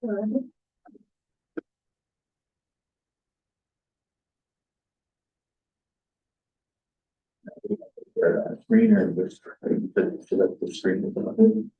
Screen or just select the screen.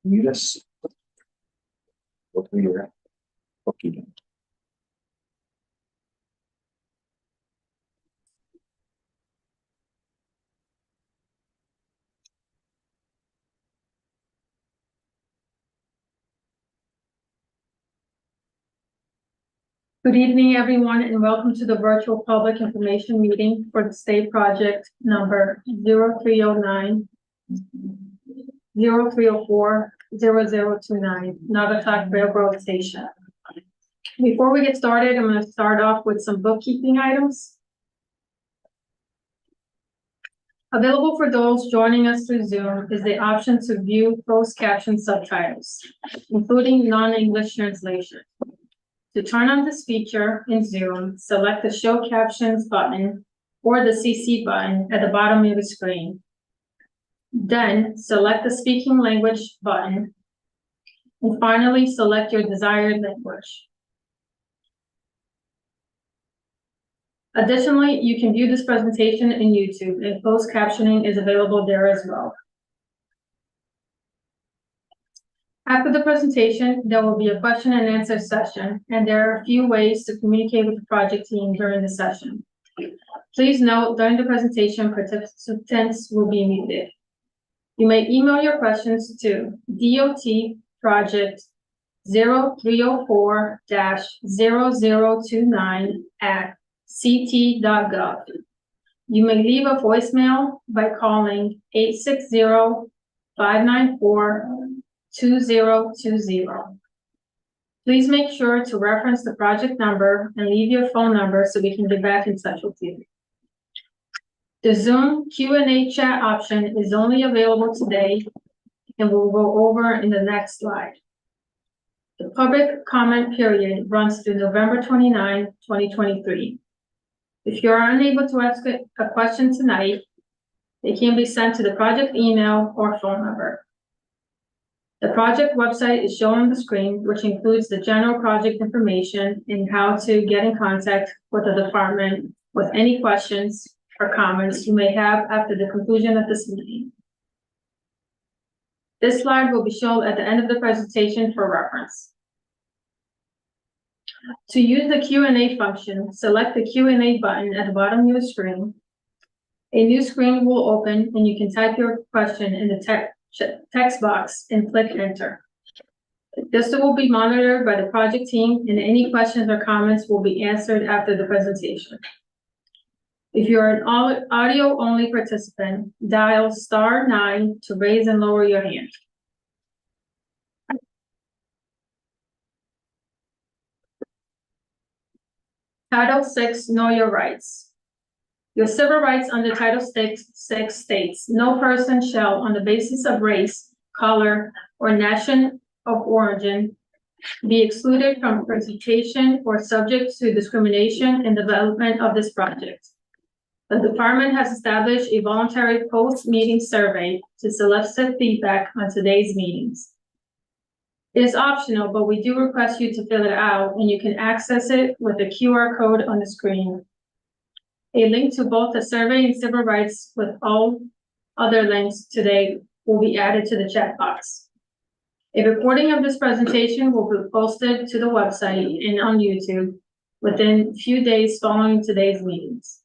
Yes. What we were. Okay. Good evening, everyone, and welcome to the virtual public information meeting for the state project number 0309 0304 0029 Naugatuck Railroad Station. Before we get started, I'm going to start off with some bookkeeping items. Available for those joining us through Zoom is the option to view closed caption subtitles, including non-English translation. To turn on this feature in Zoom, select the Show Captions button or the CC button at the bottom of the screen. Then select the Speaking Language button. And finally, select your desired language. Additionally, you can view this presentation in YouTube, and closed captioning is available there as well. After the presentation, there will be a question and answer session, and there are a few ways to communicate with the project team during the session. Please note, during the presentation, participants will be muted. You may email your questions to dotproject0304-0029@ct.gov. You may leave a voicemail by calling 860-594-2020. Please make sure to reference the project number and leave your phone number so we can get back in touch with you. The Zoom Q&A chat option is only available today, and we'll go over in the next slide. The public comment period runs through November 29, 2023. If you are unable to ask a question tonight, they can be sent to the project email or phone number. The project website is shown on the screen, which includes the general project information and how to get in contact with the department with any questions or comments you may have after the conclusion of this meeting. This slide will be shown at the end of the presentation for reference. To use the Q&A function, select the Q&A button at the bottom of the screen. A new screen will open and you can type your question in the text box and click enter. This will be monitored by the project team, and any questions or comments will be answered after the presentation. If you're an audio-only participant, dial *9 to raise and lower your hand. Title VI, Know Your Rights. Your civil rights under Title VI states, no person shall, on the basis of race, color, or nation of origin, be excluded from participation or subject to discrimination in development of this project. The department has established a voluntary post-meeting survey to solicit feedback on today's meetings. It is optional, but we do request you to fill it out, and you can access it with the QR code on the screen. A link to both the survey and civil rights with all other links today will be added to the chat box. A recording of this presentation will be posted to the website and on YouTube within a few days following today's meetings.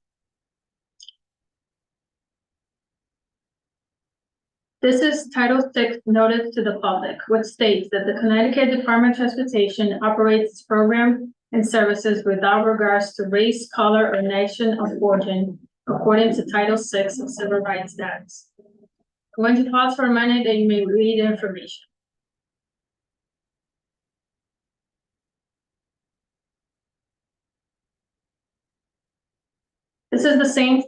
This is Title VI Notice to the Public, which states that the Connecticut Department of Transportation operates its program and services without regards to race, color, or nation of origin, according to Title VI of Civil Rights Acts. I'm going to pause for a minute and you may read the information. This is the same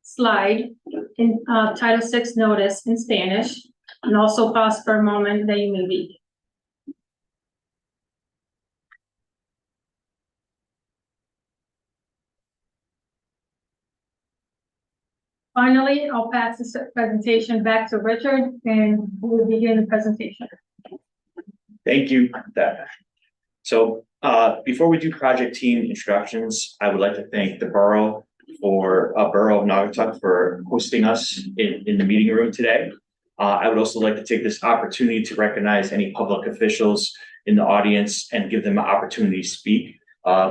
slide in Title VI notice in Spanish, and also pause for a moment that you may read. Finally, I'll pass this presentation back to Richard, and we'll begin the presentation. Thank you, Deb. So before we do project team instructions, I would like to thank the Borough of Naugatuck for hosting us in the meeting room today. I would also like to take this opportunity to recognize any public officials in the audience and give them an opportunity to speak.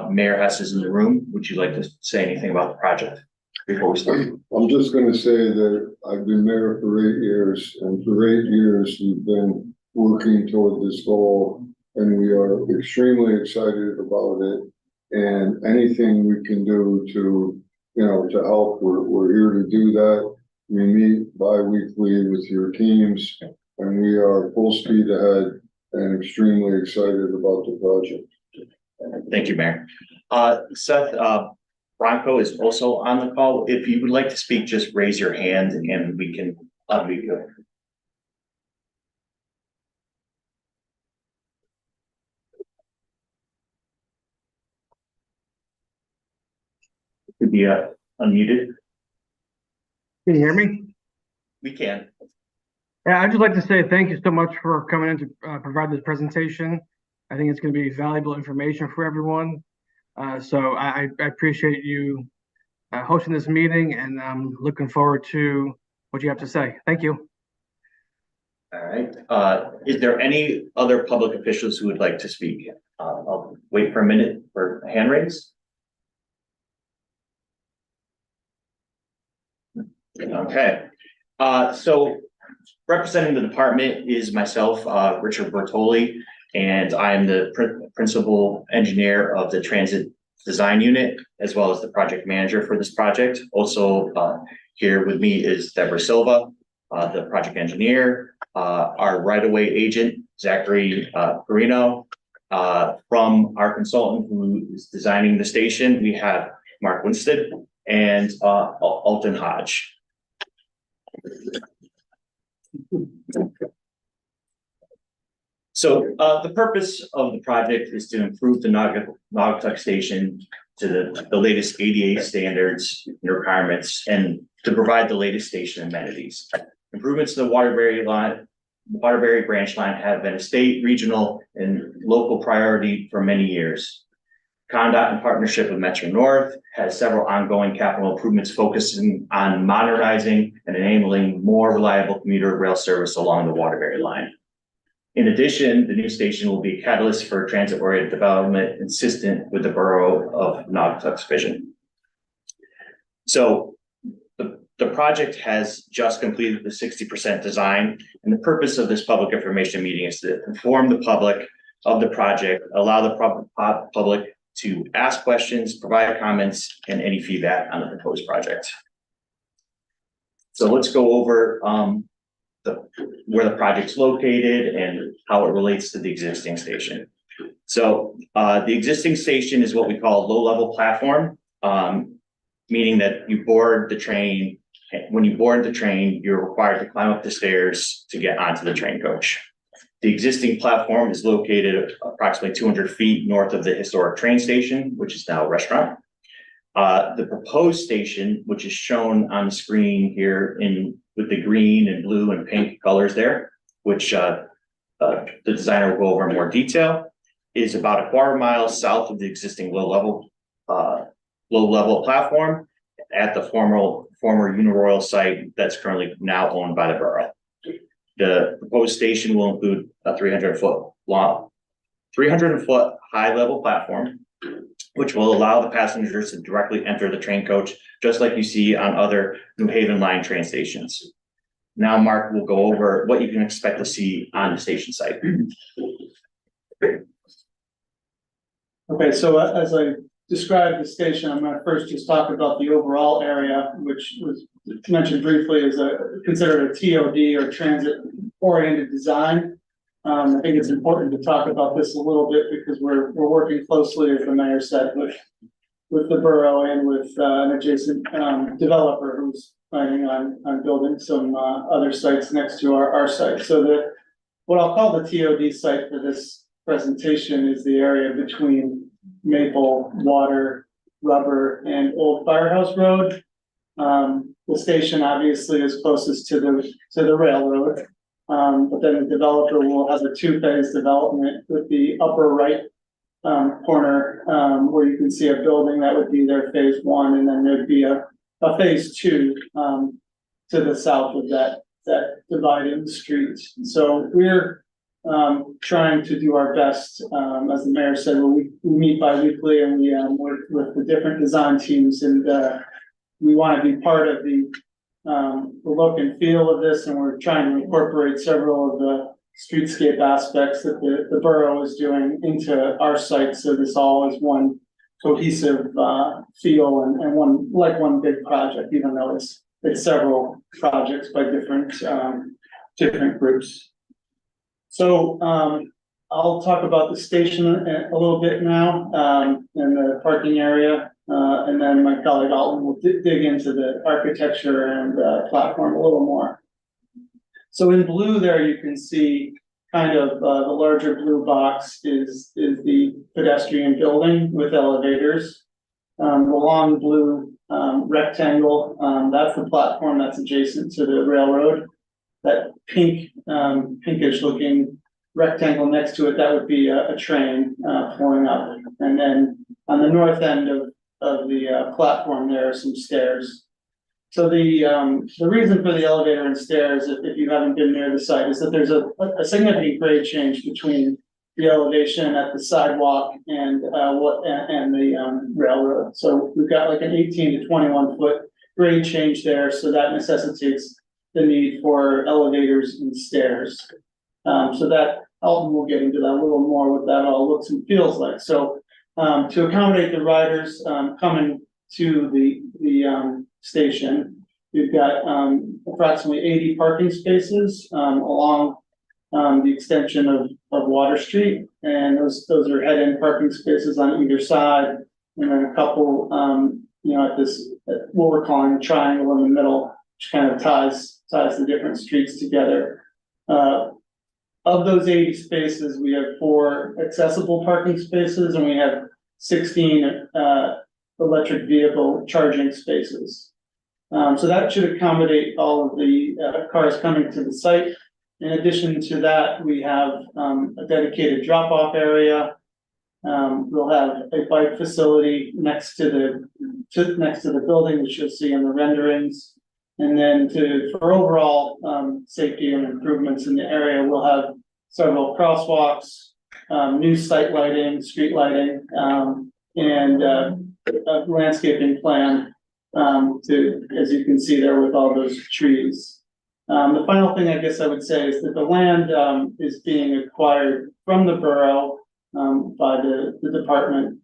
Mayor Hess is in the room. Would you like to say anything about the project before we start? I'm just gonna say that I've been mayor for 8 years, and for 8 years, we've been working toward this goal, and we are extremely excited about it. And anything we can do to, to help, we're here to do that. We meet bi-weekly with your teams, and we are full speed ahead and extremely excited about the project. Thank you, Mayor. Seth, Bronco is also on the call. If you would like to speak, just raise your hand and we can unmute you. Could be unmuted. Can you hear me? We can. Yeah, I'd just like to say thank you so much for coming in to provide this presentation. I think it's going to be valuable information for everyone. So I appreciate you hosting this meeting, and I'm looking forward to what you have to say. Thank you. All right. Is there any other public officials who would like to speak? I'll wait for a minute for a hand raise. Okay. So representing the department is myself, Richard Bertoli, and I'm the principal engineer of the transit design unit, as well as the project manager for this project. Also here with me is Deborah Silva, the project engineer, our right-of-way agent, Zachary Perino. From our consultant who is designing the station, we have Mark Winstead and Alton Hodge. So the purpose of the project is to improve the Naugatuck station to the latest ADA standards and requirements, and to provide the latest station amenities. Improvements to the Waterbury branch line have been a state, regional, and local priority for many years. ConnDOT, in partnership with Metro North, has several ongoing capital improvements focusing on modernizing and enabling more reliable commuter rail service along the Waterbury line. In addition, the new station will be a catalyst for transit-oriented development consistent with the borough of Naugatuck's vision. So the project has just completed the 60% design, and the purpose of this public information meeting is to inform the public of the project, allow the public to ask questions, provide comments, and any feedback on the proposed project. So let's go over where the project's located and how it relates to the existing station. So the existing station is what we call a low-level platform, meaning that you board the train. When you board the train, you're required to climb up the stairs to get onto the train coach. The existing platform is located approximately 200 feet north of the historic train station, which is now a restaurant. The proposed station, which is shown on the screen here with the green and blue and pink colors there, which the designer will go over in more detail, is about a quarter mile south of the existing low level platform at the former Uniroyal site that's currently now owned by the borough. The proposed station will include a 300-foot high level platform, which will allow the passengers to directly enter the train coach, just like you see on other New Haven line train stations. Now, Mark will go over what you can expect to see on the station site. Okay, so as I described the station, I'm going to first just talk about the overall area, which was mentioned briefly as considered a TOD or transit-oriented design. I think it's important to talk about this a little bit because we're working closely, as the mayor said, with the borough and with an adjacent developer who's planning on building some other sites next to our site. So what I'll call the TOD site for this presentation is the area between Maple, Water, Rubber, and Old Firehouse Road. The station obviously is closest to the railroad. But then the developer will have a two-phase development with the upper right corner where you can see a building that would be their phase one, and then there'd be a phase two to the south of that that divide in the streets. So we're trying to do our best, as the mayor said, we meet bi-weekly and we work with the different design teams, and we want to be part of the look and feel of this, and we're trying to incorporate several of the streetscape aspects that the borough is doing into our site, so this all is one cohesive feel and one big project, even though it's several projects by different groups. So I'll talk about the station a little bit now, in the parking area, and then my colleague Alton will dig into the architecture and platform a little more. So in blue there, you can see kind of the larger blue box is the pedestrian building with elevators. The long blue rectangle, that's the platform that's adjacent to the railroad. That pinkish looking rectangle next to it, that would be a train pulling up. And then on the north end of the platform, there are some stairs. So the reason for the elevator and stairs, if you haven't been near the site, is that there's a significant grade change between the elevation at the sidewalk and the railroad. So we've got like an 18 to 21 foot grade change there, so that necessitates the need for elevators and stairs. So that Alton will get into that a little more, what that all looks and feels like. So to accommodate the riders coming to the station, we've got approximately 80 parking spaces along the extension of Water Street, and those are head-in parking spaces on either side, and then a couple at what we're calling a triangle in the middle, which kind of ties the different streets together. Of those 80 spaces, we have 4 accessible parking spaces, and we have 16 electric vehicle charging spaces. So that should accommodate all of the cars coming to the site. In addition to that, we have a dedicated drop-off area. We'll have a bike facility next to the building, which you'll see in the renderings. And then for overall safety and improvements in the area, we'll have several crosswalks, new site lighting, street lighting, and a landscaping plan as you can see there with all those trees. The final thing I guess I would say is that the land is being acquired from the borough by the department,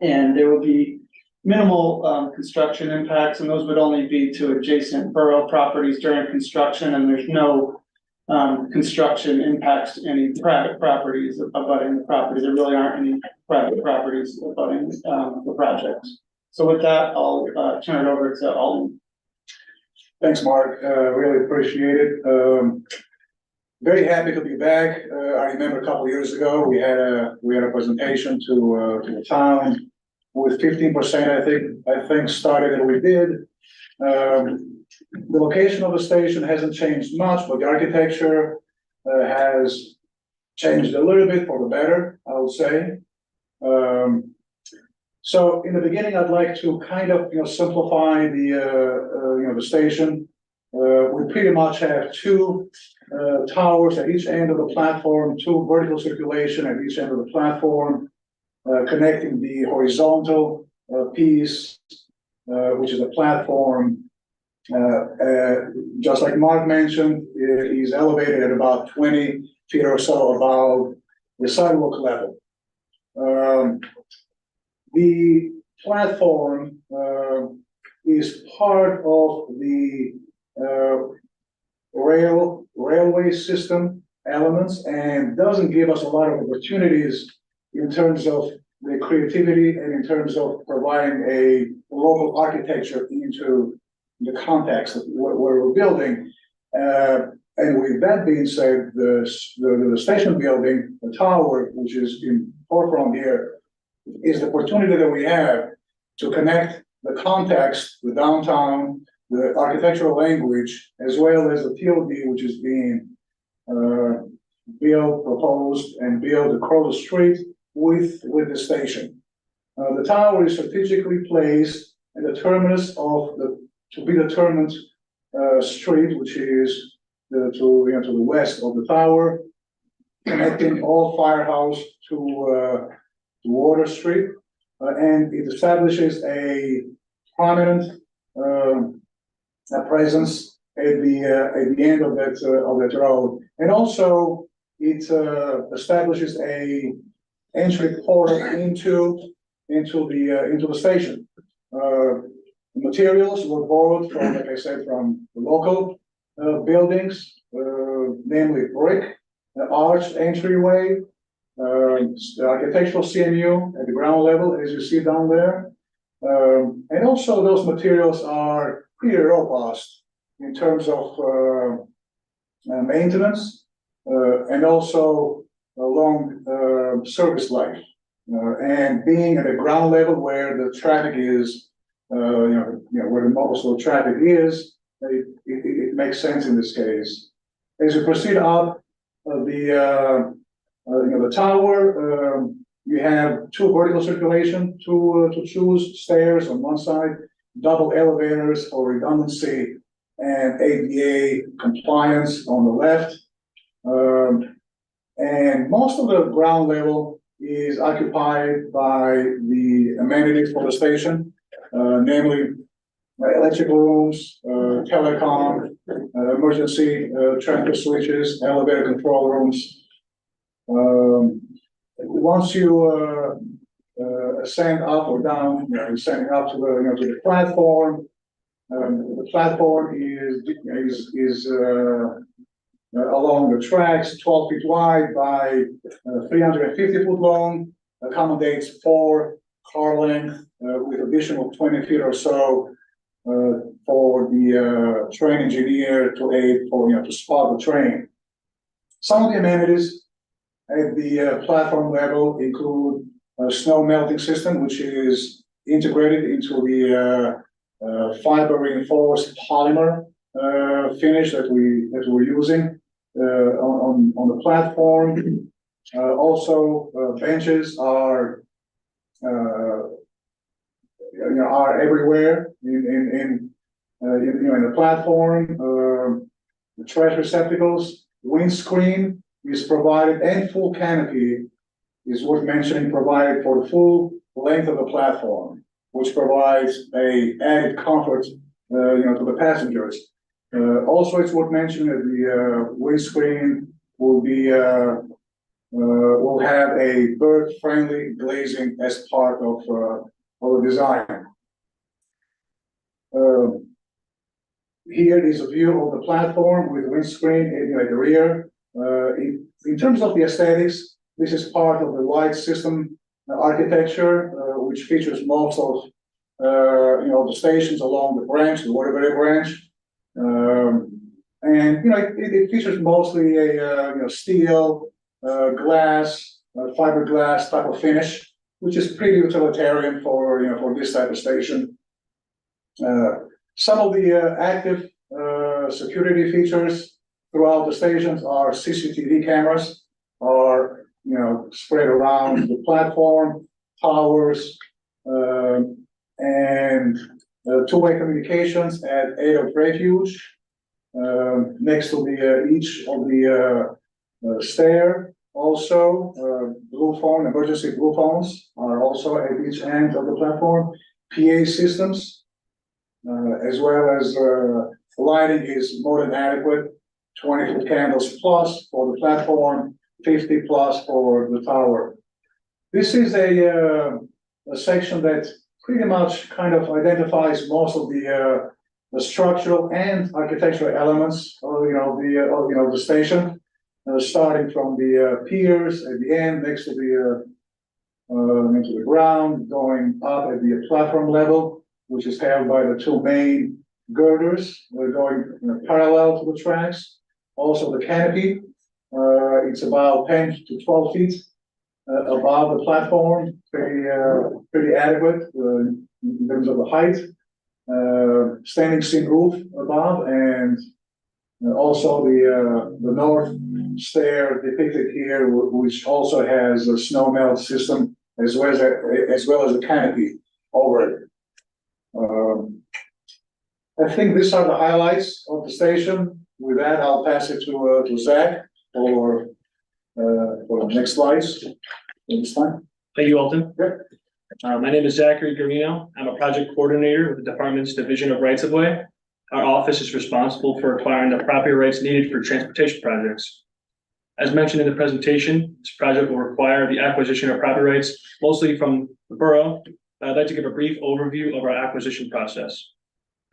and there will be minimal construction impacts, and those would only be to adjacent borough properties during construction, and there's no construction impacts to any private properties abutting the property. There really aren't any private properties abutting the project. So with that, I'll turn it over to Alton. Thanks, Mark. Really appreciate it. Very happy to be back. I remember a couple of years ago we had a presentation to the town with 15%. I think started that we did. The location of the station hasn't changed much, but the architecture has changed a little bit for the better, I would say. So in the beginning, I'd like to kind of simplify the station. We pretty much have 2 towers at each end of the platform, 2 vertical circulation at each end of the platform, connecting the horizontal piece, which is a platform. Just like Mark mentioned, he's elevated at about 20 feet or so above the sidewalk level. The platform is part of the railway system elements and doesn't give us a lot of opportunities in terms of the creativity and in terms of providing a local architecture into the context of what we're building. And with that being said, the station building, the tower, which is in forefront here, is the opportunity that we have to connect the context, the downtown, the architectural language, as well as the TOD, which is being built, proposed, and built across the street with the station. The tower is strategically placed at the terminus of the to be determined street, which is to the west of the tower, connecting all Firehouse to Water Street, and it establishes a prominent presence at the end of that road, and also it establishes a entry portal into the station. Materials were borrowed from, like I said, from the local buildings, namely brick, arched entryway, the architectural CMU at the ground level, as you see down there. And also those materials are pretty robust in terms of maintenance, and also a long service life. And being at a ground level where the traffic is, where most of the traffic is, it makes sense in this case. As you proceed up the tower, you have two vertical circulation to choose, stairs on one side, double elevators for redundancy, and ADA compliance on the left. And most of the ground level is occupied by the amenities for the station, namely electrical rooms, telecom, emergency transfer switches, elevator control rooms. Once you ascend up or down, ascending up to the platform. The platform is along the tracks, 12 feet wide by 350 foot long, accommodates 4 car length with additional 20 feet or so for the train engineer to aid for to spot the train. Some of the amenities at the platform level include a snow melting system, which is integrated into the fiber reinforced polymer finish that we're using on the platform. Also, benches are everywhere in the platform. The trash receptacles, windscreen is provided, and full canopy is worth mentioning, provided for the full length of the platform, which provides a added comfort, to the passengers. Also, it's worth mentioning that the windscreen will have a bird-friendly glazing as part of the design. Here is a view of the platform with the windscreen at the rear. In terms of the aesthetics, this is part of the light system architecture, which features most of the stations along the branch, the Waterbury branch, and it features mostly a steel, glass, fiberglass type of finish, which is pretty utilitarian for this type of station. Some of the active security features throughout the stations are CCTV cameras, are spread around the platform, towers, and two-way communications at 8 of refuge. Next to each of the stair, also emergency blue phones are also at each end of the platform. PA systems, as well as lighting is more than adequate. 20-foot candles plus for the platform, 50 plus for the tower. This is a section that pretty much kind of identifies most of the structural and architectural elements of the station, starting from the piers at the end next to the into the ground, going up at the platform level, which is held by the 2 main girders going parallel to the tracks. Also the canopy, it's about 10 to 12 feet above the platform, pretty adequate in terms of the height. Standing seam roof above, and also the north stair depicted here, which also has a snow melt system as well as a canopy over it. I think these are the highlights of the station. With that, I'll pass it to Zach for the next slides. This time. Thank you, Alton. Yep. My name is Zachary Garino. I'm a project coordinator with the department's Division of Rights of Way. Our office is responsible for acquiring the property rights needed for transportation projects. As mentioned in the presentation, this project will require the acquisition of property rights, mostly from the borough. I'd like to give a brief overview of our acquisition process.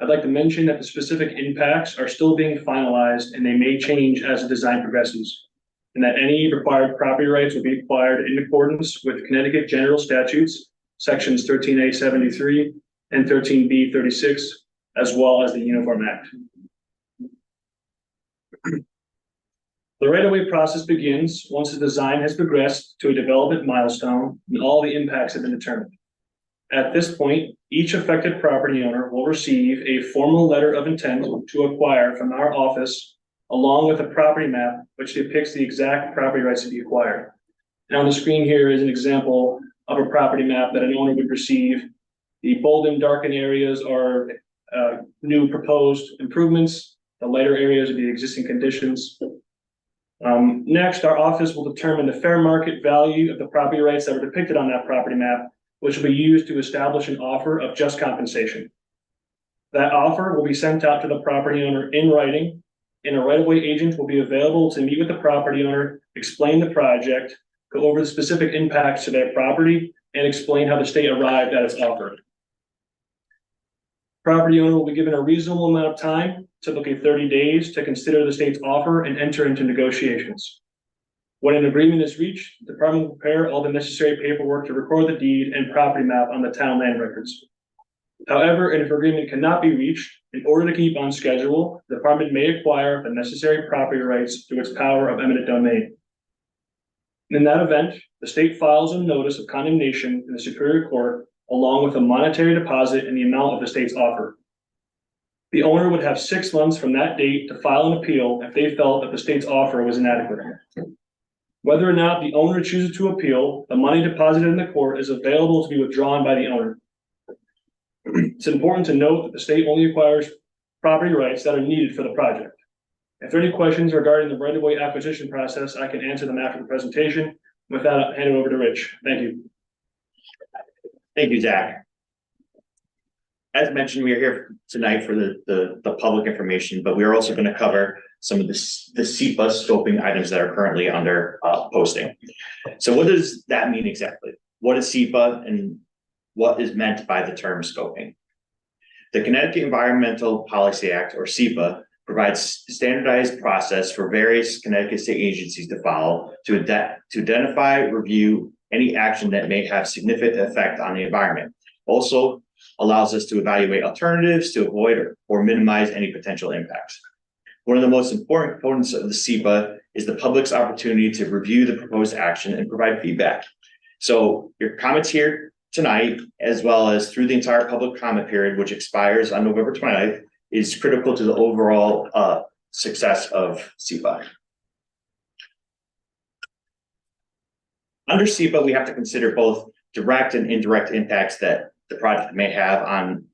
I'd like to mention that the specific impacts are still being finalized and they may change as the design progresses, and that any required property rights will be acquired in accordance with Connecticut General Statutes, sections 13A 73 and 13B 36, as well as the Uniform Act. The right-of-way process begins once the design has progressed to a development milestone and all the impacts have been determined. At this point, each affected property owner will receive a formal letter of intent to acquire from our office, along with a property map which depicts the exact property rights to be acquired. And on the screen here is an example of a property map that an owner would receive. The bold and darkened areas are new proposed improvements. The lighter areas are the existing conditions. Next, our office will determine the fair market value of the property rights that were depicted on that property map, which will be used to establish an offer of just compensation. That offer will be sent out to the property owner in writing, and a right-of-way agent will be available to meet with the property owner, explain the project, go over the specific impacts to their property, and explain how the state arrived at its offer. Property owner will be given a reasonable amount of time, typically 30 days, to consider the state's offer and enter into negotiations. When an agreement is reached, the department will prepare all the necessary paperwork to record the deed and property map on the town land records. However, if agreement cannot be reached, in order to keep on schedule, the department may acquire the necessary property rights through its power of eminent domain. In that event, the state files a notice of condemnation in the Superior Court, along with a monetary deposit in the amount of the state's offer. The owner would have 6 months from that date to file an appeal if they felt that the state's offer was inadequate. Whether or not the owner chooses to appeal, the money deposited in the court is available to be withdrawn by the owner. It's important to note that the state only acquires property rights that are needed for the project. If there are any questions regarding the right-of-way acquisition process, I can answer them after the presentation. With that, I'll hand it over to Rich. Thank you. Thank you, Zach. As mentioned, we are here tonight for the public information, but we are also going to cover some of the SEPA scoping items that are currently under posting. So what does that mean exactly? What is SEPA and what is meant by the term scoping? The Connecticut Environmental Policy Act, or SEPA, provides standardized process for various Connecticut state agencies to follow to identify, review any action that may have significant effect on the environment. Also allows us to evaluate alternatives to avoid or minimize any potential impacts. One of the most important components of the SEPA is the public's opportunity to review the proposed action and provide feedback. So your comments here tonight, as well as through the entire public comment period, which expires on November 29th, is critical to the overall success of SEPA. Under SEPA, we have to consider both direct and indirect impacts that the project may have on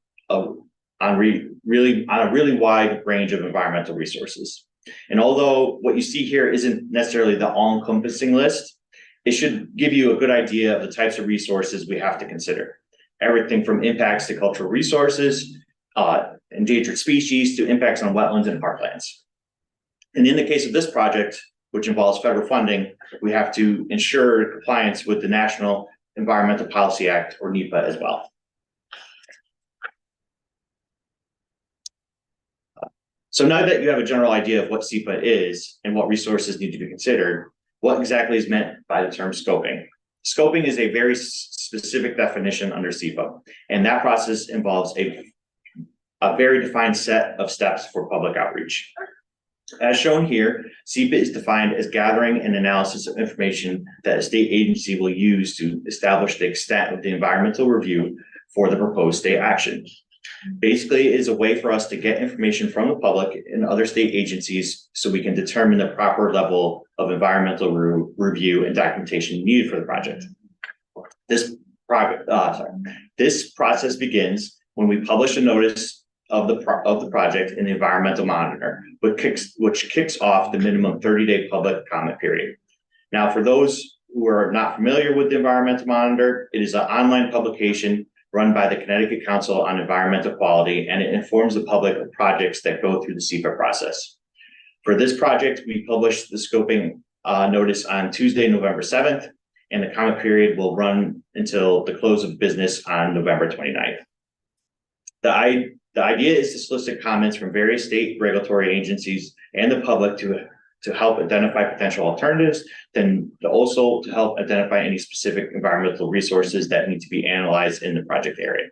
a really wide range of environmental resources. And although what you see here isn't necessarily the all-encompassing list, it should give you a good idea of the types of resources we have to consider. Everything from impacts to cultural resources, endangered species, to impacts on wetlands and parklands. And in the case of this project, which involves federal funding, we have to ensure compliance with the National Environmental Policy Act, or NEPA, as well. So now that you have a general idea of what SEPA is and what resources need to be considered, what exactly is meant by the term scoping? Scoping is a very specific definition under SEPA, and that process involves a very defined set of steps for public outreach. As shown here, SEPA is defined as gathering and analysis of information that a state agency will use to establish the extent of the environmental review for the proposed state action. Basically, it is a way for us to get information from the public and other state agencies so we can determine the proper level of environmental review and documentation needed for the project. This process begins when we publish a notice of the project in the environmental monitor, which kicks off the minimum 30-day public comment period. Now, for those who are not familiar with the environmental monitor, it is an online publication run by the Connecticut Council on Environmental Quality, and it informs the public of projects that go through the SEPA process. For this project, we published the scoping notice on Tuesday, November 7th, and the comment period will run until the close of business on November 29th. The idea is to solicit comments from various state regulatory agencies and the public to help identify potential alternatives, then also to help identify any specific environmental resources that need to be analyzed in the project area.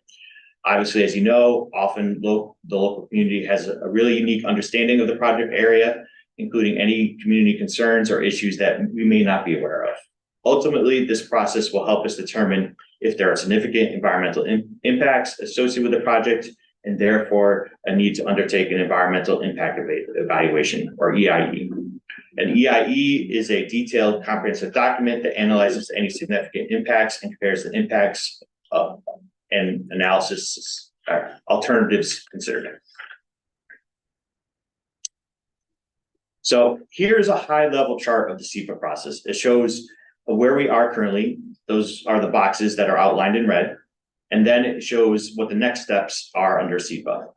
Obviously, as you know, often the local community has a really unique understanding of the project area, including any community concerns or issues that we may not be aware of. Ultimately, this process will help us determine if there are significant environmental impacts associated with the project, and therefore a need to undertake an environmental impact evaluation, or EIE. An EIE is a detailed comprehensive document that analyzes any significant impacts and compares the impacts and analysis alternatives considered. So here's a high-level chart of the SEPA process. It shows where we are currently. Those are the boxes that are outlined in red. And then it shows what the next steps are under SEPA.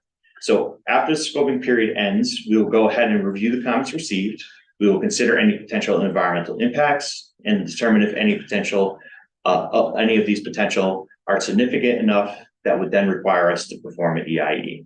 So after the scoping period ends, we will go ahead and review the comments received. We will consider any potential environmental impacts and determine if any of these potential are significant enough that would then require us to perform an EIE.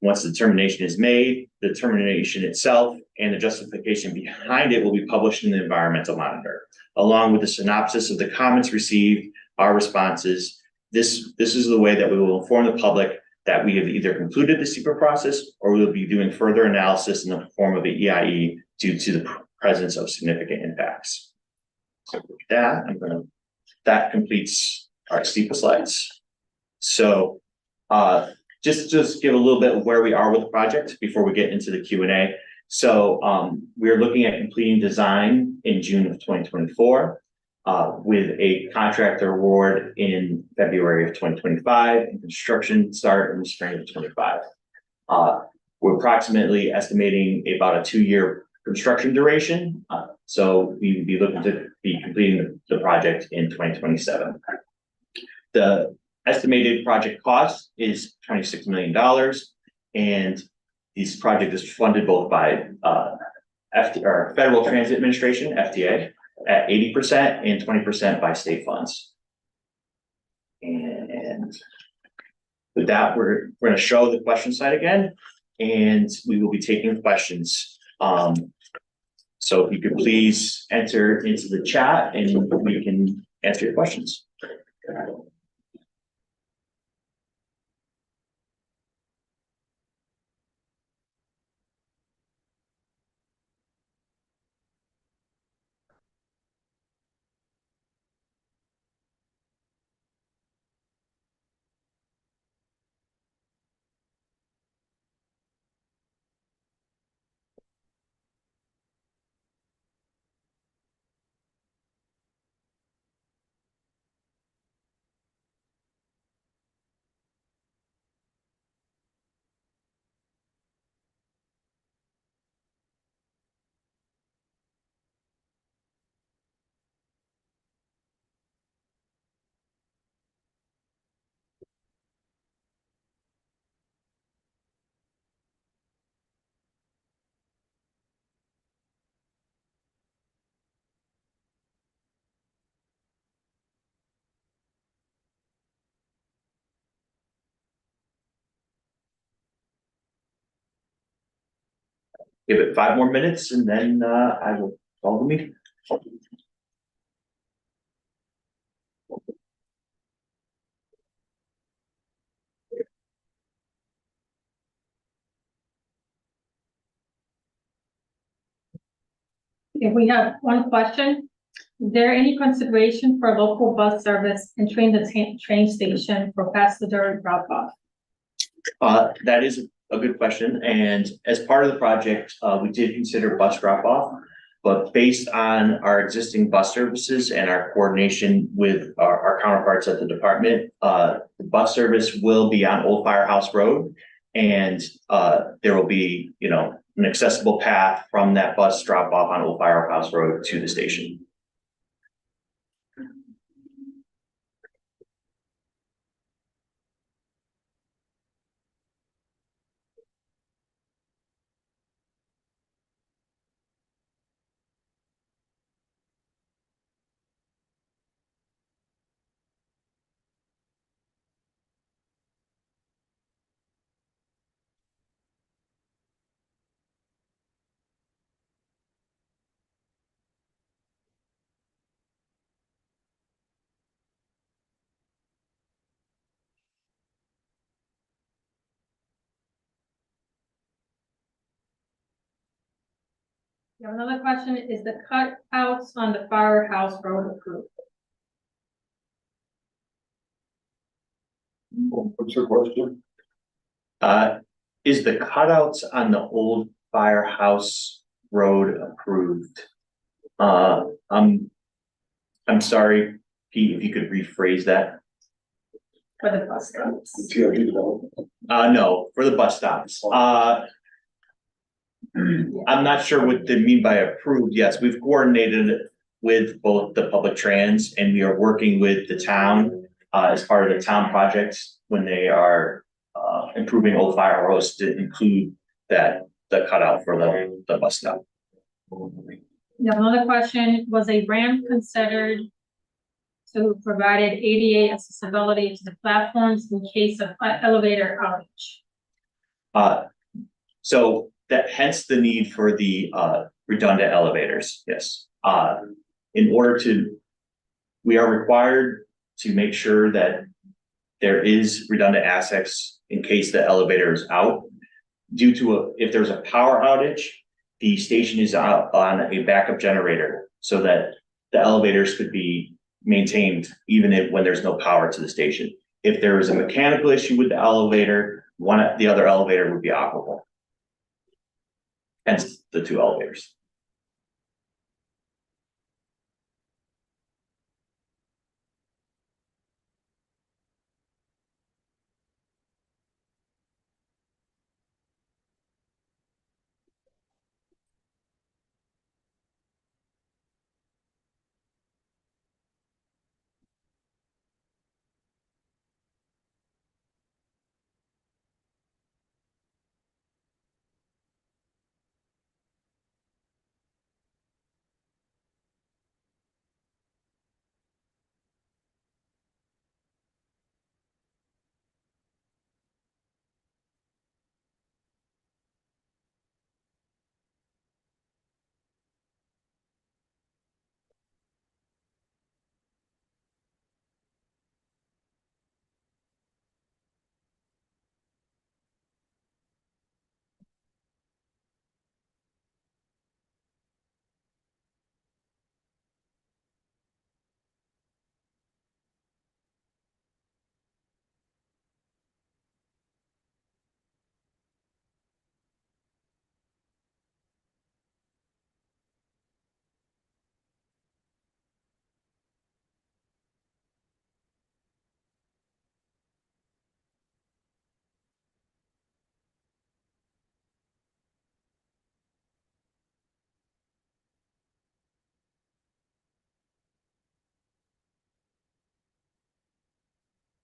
Once the determination is made, the determination itself and the justification behind it will be published in the environmental monitor, along with a synopsis of the comments received, our responses. This is the way that we will inform the public that we have either concluded the SEPA process or we will be doing further analysis in the form of an EIE due to the presence of significant impacts. So with that, that completes our SEPA slides. So just give a little bit of where we are with the project before we get into the Q&A. So we're looking at completing design in June of 2024 with a contractor award in February of 2025 and construction start in the spring of 25. We're approximately estimating about a 2-year construction duration. So we would be looking to be completing the project in 2027. The estimated project cost is $26 million, and this project is funded both by Federal Transit Administration, FTA, at 80% and 20% by state funds. And with that, we're going to show the question slide again, and we will be taking questions. So if you could please enter into the chat and we can answer your questions. Give it 5 more minutes and then I will call the meeting. If we have one question, is there any consideration for local bus service and train station for passenger drop-off? That is a good question. And as part of the project, we did consider bus drop-off, but based on our existing bus services and our coordination with our counterparts at the department, the bus service will be on Old Firehouse Road. And there will be, an accessible path from that bus drop off on Old Firehouse Road to the station. You have another question, is the cutouts on the firehouse road approved? What's the question? Is the cutouts on the Old Firehouse Road approved? I'm sorry, Pete, if you could rephrase that. For the bus stops? TRD development. No, for the bus stops. I'm not sure what they mean by approved. Yes, we've coordinated with both the public trans and we are working with the town as part of the town projects when they are improving Old Fire Roast to include the cutout for the bus stop. You have another question, was a ramp considered to provide ADA accessibility to the platforms in case of elevator outage? So that hence the need for the redundant elevators, yes. We are required to make sure that there is redundant access in case the elevator is out. If there's a power outage, the station is out on a backup generator so that the elevators could be maintained even when there's no power to the station. If there is a mechanical issue with the elevator, the other elevator would be operable. Hence the two elevators.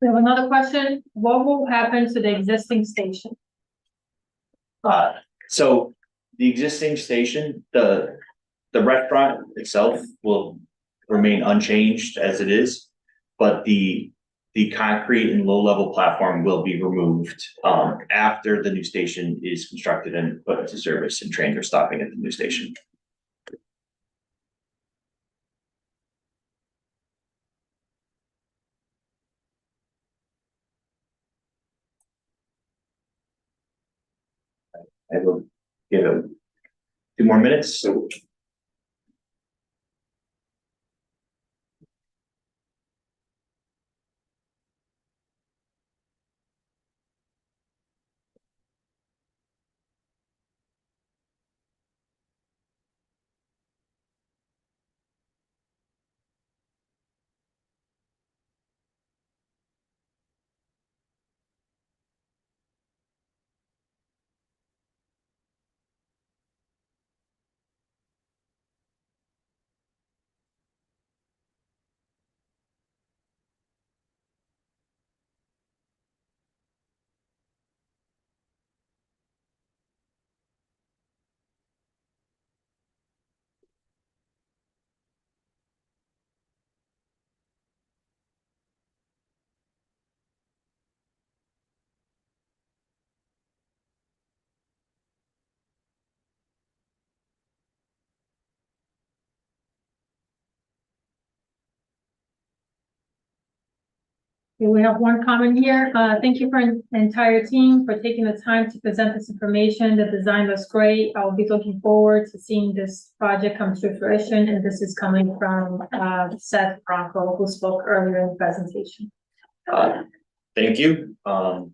We have another question, what will happen to the existing station? So the existing station, the restaurant itself will remain unchanged as it is, but the concrete and low-level platform will be removed after the new station is constructed and put into service and trains are stopping at the new station. I will give it 2 more minutes. So We have one comment here. Thank you for the entire team for taking the time to present this information. The design was great. I'll be looking forward to seeing this project come to fruition. And this is coming from, Seth Bronco, who spoke earlier in the presentation. Thank you. I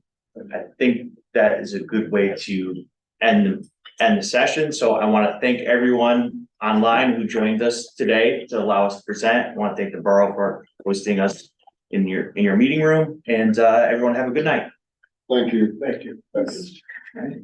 think that is a good way to end the session. So I want to thank everyone online who joined us today to allow us to present. I want to thank the borough for hosting us in your meeting room, and everyone have a good night. Thank you. Thank you. Right.